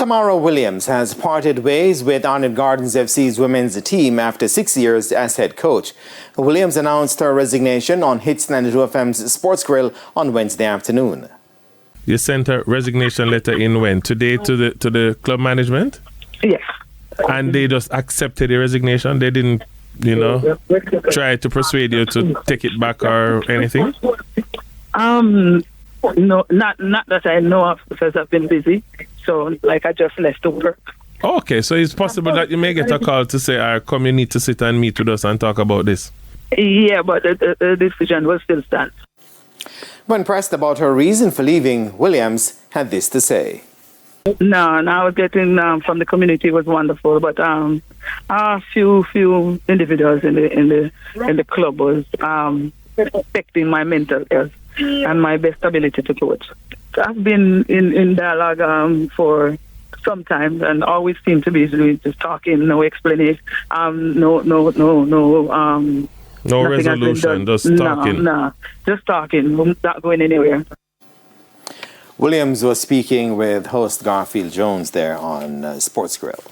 Tamara Williams has parted ways with Arnett Gardens FC's women's team after 6 years as head coach. Williams announced her resignation on Hits 92 FM's Sports Grill on Wednesday afternoon. You sent a resignation letter in when? Today to the club management? Yes. And they just accepted the resignation? They didn't, try to persuade you to take it back or anything? No, not that I know of, because I've been busy. So, I just left to work. Okay, so it's possible that you may get a call to say, come, you need to sit and meet with us and talk about this. Yeah, but the decision will still stand. When pressed about her reason for leaving, Williams had this to say. No, I was getting from the community was wonderful, but a few individuals in the club was affecting my mental health and my best ability to coach. So I've been in dialogue for some time and always seem to be just talking, no explanation, no resolution, just talking. No, just talking, not going anywhere. Williams was speaking with host Garfield Jones there on Sports Grill.